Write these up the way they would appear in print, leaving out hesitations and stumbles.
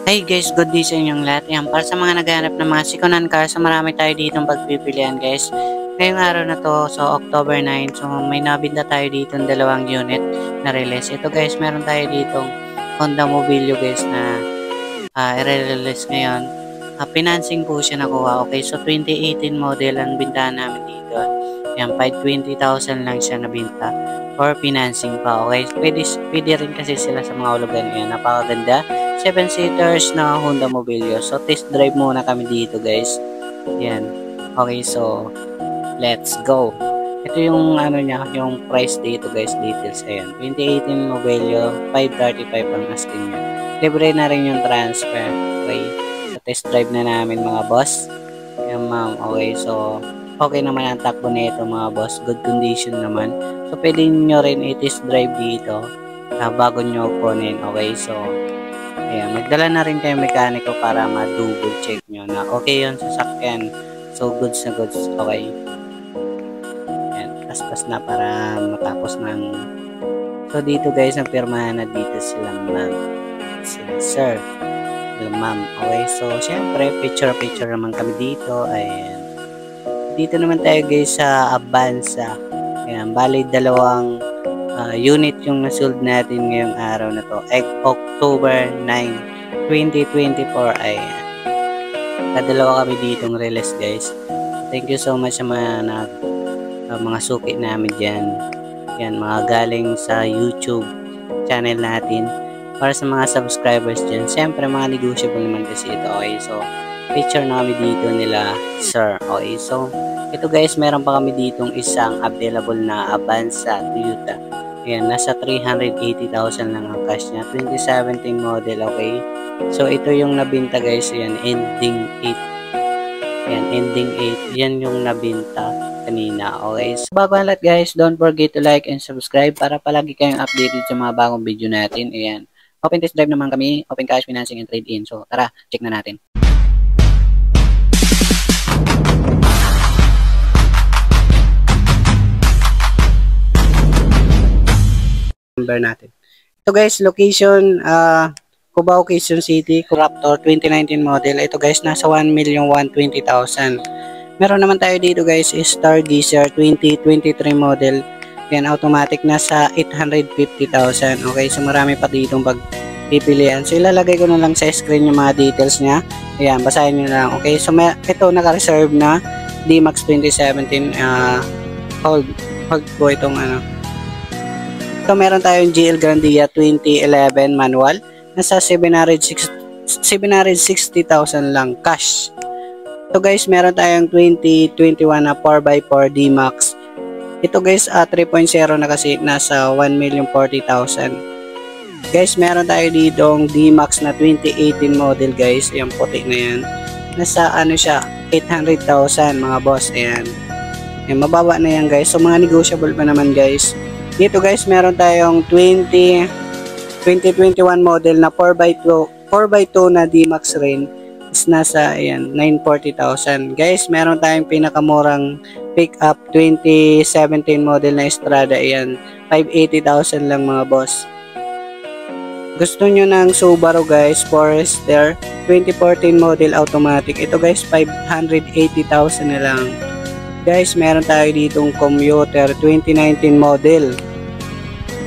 Hey guys, good day sa inyong lahat. Yan, para sa mga naghahanap ng mga second-hand cars, so marami tayo ditong pagpipilian guys. Ngayong araw na to, so October 9, so may nabinda tayo dito ng dalawang unit na release. Ito guys, meron tayo ditong Honda Mobilio guys na i-release ngayon. Financing po siya nakuha. Okay, so 2018 model ang bintahan namin dito. Yan, 520,000 lang siya nabinta for financing pa. Okay, pwede rin kasi sila sa mga ulugan ngayon. Napakaganda. 7-seaters na Honda Mobilio. So, test drive muna kami dito guys. Yan. Okay, so, let's go. Ito yung ano niya, yung price dito guys, details. Ayan, 2018 Mobilio, 535 ang asking niya. Libre na rin yung transfer. Okay, so test drive na namin mga boss. Ayan ma'am, okay, so okay naman ang takbo na ito mga boss. Good condition naman. So, pwede nyo rin i-test drive dito bago nyo kunin. Okay, so ayan, magdala na rin kayo mekaniko para ma-double check nyo na okay yun sa sakyan. So, goods na goods. Okay. Ayan, paspas na para matapos ng... So, dito guys, ang pirmahan na dito sila ma'am. Sila sir. Sila ma'am. Okay, so, syempre, picture naman kami dito. Ayan. Dito naman tayo guys sa Avanza. Ayan, bali dalawang unit yung nasold natin ngayong araw na to. October 9, 2024. Ayan. Kadalawa kami ditong release guys. Thank you so much sa mga suki namin dyan. Yan, mga galing sa YouTube channel natin. Para sa mga subscribers dyan, siyempre mga negotiable naman kasi ito. Okay, so picture na kami dito nila sir. Okay, so ito guys, meron pa kami ditong isang available na Avanza Toyota. Ayan, nasa 380,000 lang ang cash niya. 2017 model, okay? So, ito yung nabinta guys. Ayan, ending 8. Ayan, ending 8. Yan yung nabinta kanina, okay? So, bago ang lahat guys, don't forget to like and subscribe para palagi kayong updated sa mga bagong video natin. Ayan, open test drive naman kami, open cash, financing, and trade-in. So, tara, check na natin. Natin. Ito guys, location Cubao, Quezon City, Raptor 2019 model. Ito guys, nasa 1,120,000. Meron naman tayo dito guys, Stargazer 2023 model. Yan, automatic, nasa 850,000. Okay, so marami pa ditong pagpipilian. So ilalagay ko na lang sa screen yung mga details niya. Ayan, basahin nyo na lang. Okay, so ito naka-reserve na D-Max 2017 hold po itong ano. So, meron tayong GL Grandia 2011 manual. Nasa 760,000 lang cash. Ito guys, meron tayong 2021 na 4x4 D-Max. Ito guys, 3.0 na kasi, nasa 1,040,000. Guys, meron tayo ditong D-Max na 2018 model guys. Ayan, puti na yan. Nasa ano siya, 800,000 mga boss. Ayan. Ayan, mababa na yan guys. So, mga negotiable pa naman guys. Dito guys, meron tayong 2021 model na 4x2 na D-Max rin. Is nasa ayan, 940,000. Guys, meron tayong pinakamurang pick-up 2017 model na Estrada. Ayan, 580,000 lang mga boss. Gusto nyo ng Subaru guys, Forester 2014 model automatic. Ito guys, 580,000 na lang. Guys, meron tayo ditong Commuter 2019 model.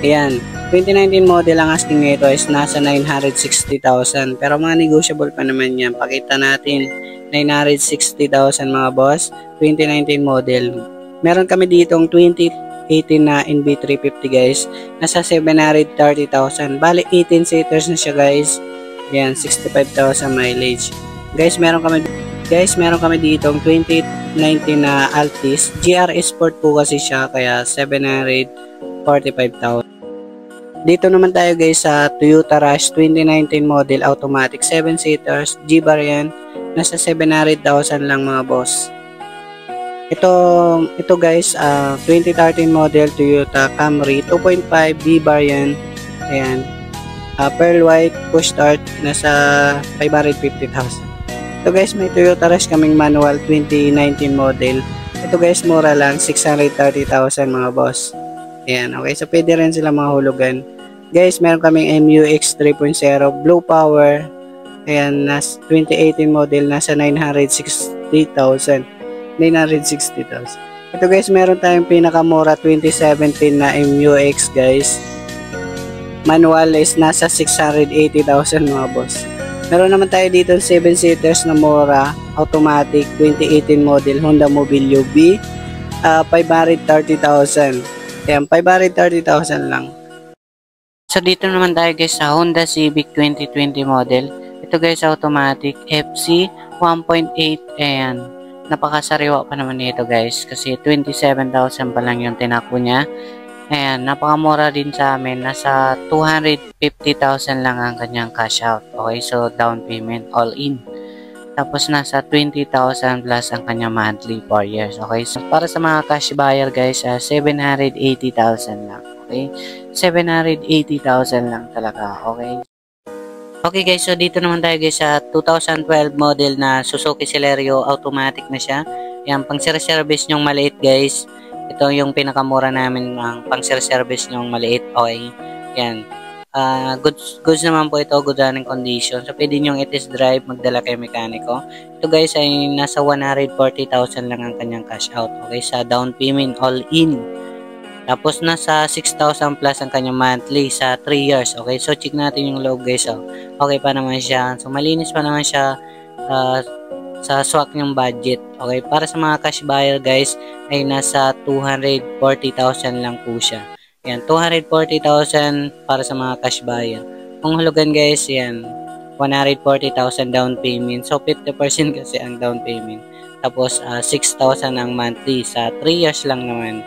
Ayan, 2019 model ang asking nito is nasa 960,000. Pero mga negotiable pa naman yan. Pakita natin, 960,000 mga boss. 2019 model. Meron kami ditong 2018 na NB350 guys. Nasa 730,000. Bali, 18 seaters na siya guys. Ayan, 65,000 mileage. Guys, meron kami ditong 2019 na Altis. GR Sport po kasi siya, kaya 745,000. Dito naman tayo guys sa Toyota Rush 2019 model automatic 7-seaters G-Bar yan. Nasa 700,000 lang mga boss. Ito guys, 2013 model Toyota Camry 2.5 B-Bar yan. Ayan. Pearl white push start, nasa 550,000. Ito guys, may Toyota Rush kaming manual 2019 model. Ito guys, mura lang, 630,000 mga boss. Ayan, okay, so pwede rin sila mga hulugan. Guys, meron kaming MUX 3.0 Blue Power Ayan, 2018 model, nasa 960,000. 960,000. Ito guys, meron tayong pinakamura 2017 na MUX guys. Manual is nasa 680,000 mga boss. Meron naman tayo dito 7-seaters na mura, automatic, 2018 model, Honda Mobilio B, 530,000. Ayan, 530,000 lang. So dito naman tayo guys sa Honda Civic 2020 model. Ito guys, automatic, FC 1.8. Ayan, napakasariwa pa naman nito guys kasi 27,000 pa lang yung tinakbo niya. Ayan, napakamura din sa amin. Nasa 250,000 lang ang kanyang cash out. Okay, so down payment all in. Tapos nasa 20,000 plus ang kanyang monthly 4 years. Okay, so para sa mga cash buyer guys, 780,000 lang. Okay, 780,000 lang talaga. Okay. Okay guys, so dito naman tayo guys sa 2012 model na Suzuki Celerio, automatic na siya. Yan, pang service nyong maliit guys. Ito yung pinakamura namin ng pang service nyong maliit. Okay, yan. Goods naman po ito, good running condition. So pwede nyong i-test drive, magdala kay mekaniko. Ito guys ay nasa 140,000 lang ang kanyang cash out. Okay, sa down payment all in. Tapos nasa 6,000 plus ang kanyang monthly sa 3 years. Okay, so check natin yung loob guys. Oh. Okay pa naman siya. So malinis pa naman siya sa swak yung budget. Okay, para sa mga cash buyer guys ay nasa 240,000 lang po siya. Yan, 240,000 para sa mga cash buyer. Kung hulugan guys, yan, 140,000 down payment. So 50% kasi ang down payment. Tapos 6,000 ang monthly sa 3 years lang naman.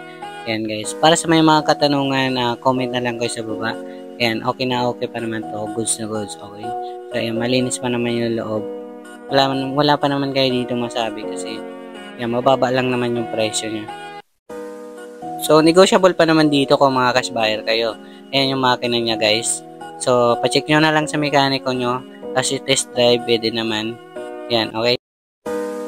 Yan guys. Para sa may mga katanungan, comment na lang kayo sa baba. Yan, okay na okay pa naman to. Goods na goods. Okay. So yan, malinis pa naman yung loob. Wala pa naman kayo dito masabi kasi yan, mababa lang naman yung presyo niya. So negotiable pa naman dito kung mga cash buyer kayo. Ayan yung makina niya guys. So pacheck nyo na lang sa mekaniko nyo. Kasi test drive pwede naman. Yan, okay.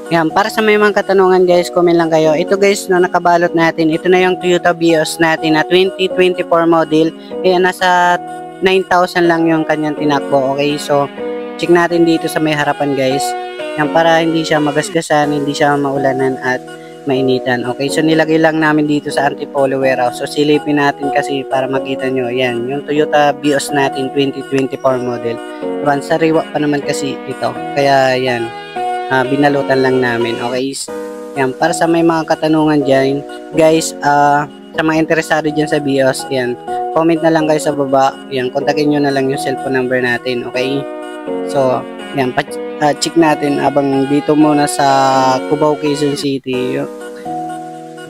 Yan, para sa may mga katanungan guys, comment lang kayo. Ito guys na nakabalot natin, ito na yung Toyota Vios natin na 2024 model. Ayan, nasa 9,000 lang yung kanyang tinakbo. Okay, so check natin dito sa may harapan guys. Yan, para hindi siya magasgasan, hindi siya maulanan at mainitan. Okay, so nilagay lang namin dito sa Antipolo warehouse. So silipin natin kasi para makita nyo. Yan, yung Toyota Vios natin 2024 model. Diba, sariwa pa naman kasi ito. Kaya yan. Binalutan lang namin. Okay, yan, para sa may mga katanungan dyan guys, sa mga interesado dyan sa Vios, yan, comment na lang kayo sa baba. Yan, kontakin nyo na lang yung cellphone number natin. Okay, so yan, check natin abang dito muna sa Cubao, Quezon City.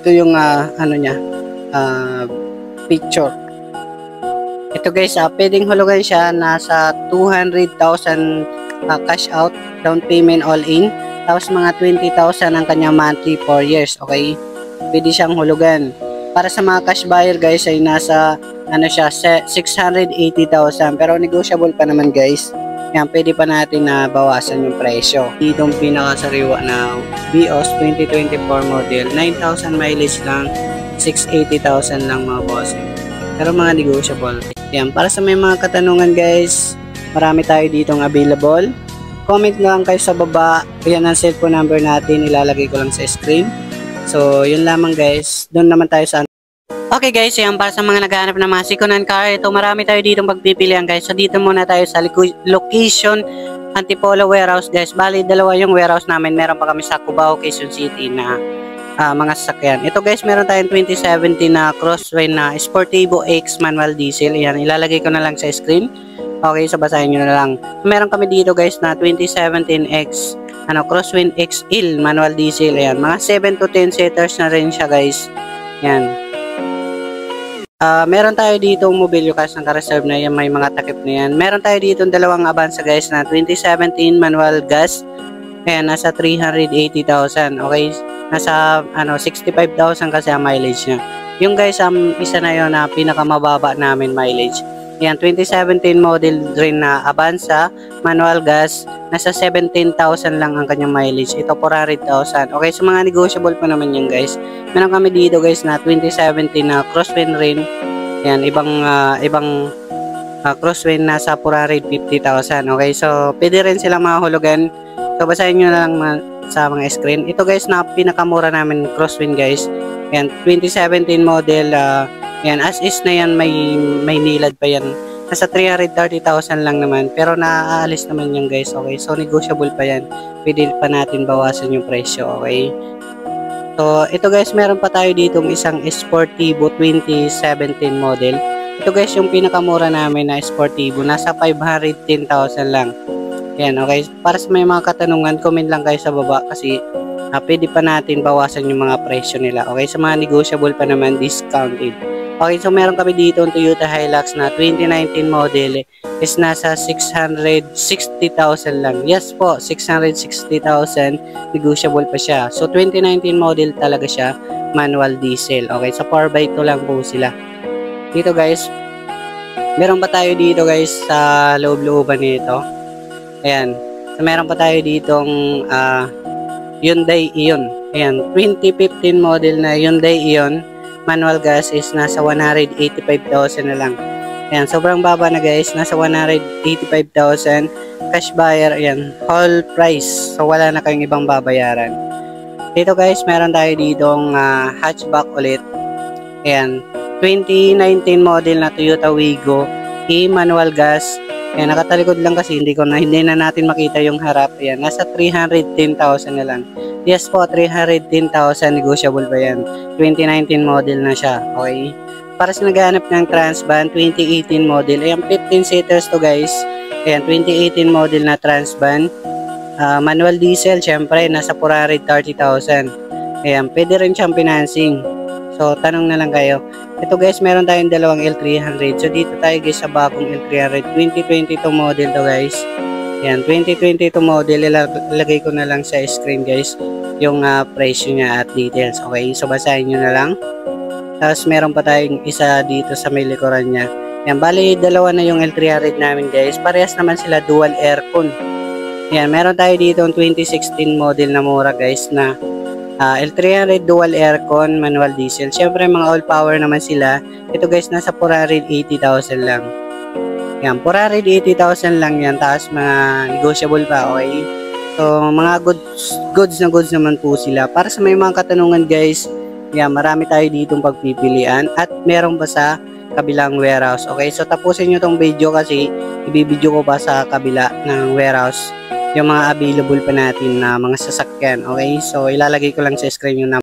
Ito yung ano niya, picture. Ito guys, pwedeng hulugan siya nasa 200,000 cash out, down payment all in, tapos mga 20,000 ang kanyang monthly 4 years. Okay, pwede siyang hulugan. Para sa mga cash buyer guys ay nasa ano siya, 680,000, pero negotiable pa naman guys. Yan, pwede pa natin na bawasan yung presyo. Itong pinakasariwa na Vios 2024 model, 9,000 mileage lang, 680,000 lang mga bossing. Pero mga negotiable. Yan, para sa may mga katanungan guys, marami tayo ditong available. Comment lang kayo sa baba. Yan ang cellphone number natin. Ilalagay ko lang sa screen. So, yun lamang guys. Doon naman tayo sa... Okay guys, yan para sa mga naghahanap ng mga second-hand car. Ito, marami tayo ditong pagpipilian guys. So, dito muna tayo sa location Antipolo warehouse guys. Bali, dalawa yung warehouse namin. Meron pa kami sa Cubao, Quezon City na mga sasakyan. Ito guys, meron tayong 2017 na Crossway na Sportivo X manual diesel. Yan, ilalagay ko na lang sa screen. Okay, so basahin nyo na lang. Meron kami dito guys na 2017X Crosswind XL manual diesel. Ayan, mga 7 to 10 seaters na rin siya guys. Yan. Meron tayo dito Mobilio Cash na ka-reserve na yan. May mga takip na yan. Meron tayo dito dalawang Avanza guys na 2017 manual gas. Ayan, nasa 380,000. Okay, nasa 65,000 kasi ang mileage niya. Yung guys, isa na yun na pinakamababa namin mileage. Yan, 2017 model rin na Avanza, manual gas, nasa 17,000 lang ang kanyang mileage. Ito, 400,000. Okay, so mga negotiable pa naman yan guys. Meron kami dito guys na 2017 na Crosswind rin. Yan, ibang crosswind nasa 450,000. Okay, so pwede rin silang mahulugan. So basahin nyo na lang sa mga screen. Ito guys na pinakamura namin crosswind guys. Yan, 2017 model. Yan, as is na yan, may nilad pa yan. Nasa 330,000 lang naman. Pero naaalis naman yung guys. Okay, so negotiable pa yan. Pwede pa natin bawasan yung presyo. Okay. So ito guys, meron pa tayo ditong isang Sportivo 2017 model. Ito guys, yung pinakamura namin na Sportivo, nasa 510,000 lang. Yan, okay. Para sa may mga katanungan, comment lang kayo sa baba kasi pwede pa natin bawasan yung mga presyo nila. Okay, sa mga negotiable pa naman, discounted. Okay, so meron kami dito yung Toyota Hilux na 2019 model is nasa 660,000 lang. Yes po, 660,000, negotiable pa siya. So 2019 model talaga siya, manual diesel. Okay, so 4x2 lang po sila. Dito guys, meron pa tayo dito guys sa loob-looban nito. Ayan, so meron pa tayo ditong Hyundai Ion. Ayan, 2015 model na Hyundai Ion. Manual gas is nasa 185,000 na lang. Ayan, sobrang baba na guys, nasa 185,000. Cash buyer, ayan, whole price. So wala na kayong ibang babayaran. Dito guys, meron tayo ditong hatchback ulit. Ayan, 2019 model na Toyota Wigo, manual gas. Ayan, nakatalikod lang kasi hindi na natin makita yung harap. Ayan, nasa 310,000 na lang. Yes po, 310,000, negotiable pa yan. 2019 model na siya. Okay. Para sa naghahanap ng Transvan, 2018 model. Ayan, 15 seaters to guys. Ayan, 2018 model na Transvan. Manual diesel, syempre, nasa 430,000. Ayan, pwede rin siyang financing. So, tanong na lang kayo. Ito guys, meron tayong dalawang L300. So, dito tayo guys sa bagong L300. 2022 model to guys. Yan, 2022 model. Ilagay ko na lang sa screen guys yung presyo niya at details. Okay, so basahin nyo na lang. Tapos, meron pa tayong isa dito sa may likuran niya. Yan, bali, dalawa na yung L300 namin guys. Parehas naman sila dual aircon. Yan, meron tayo dito yung 2016 model na mura guys na L300 dual aircon, manual diesel. Siyempre mga all power naman sila. Ito guys, nasa 480,000 lang. Yan, 480,000 lang yan. Tapos mga negotiable pa, okay? So, mga goods naman po sila. Para sa may mga katanungan guys, yan, marami tayo ditong pagpipilian. At meron pa sa kabilang warehouse. Okay, so tapusin nyo tong video kasi ibibideo ko pa sa kabila ng warehouse yung mga available pa natin na mga sasakyan. Okay, so ilalagay ko lang sa screen yung number.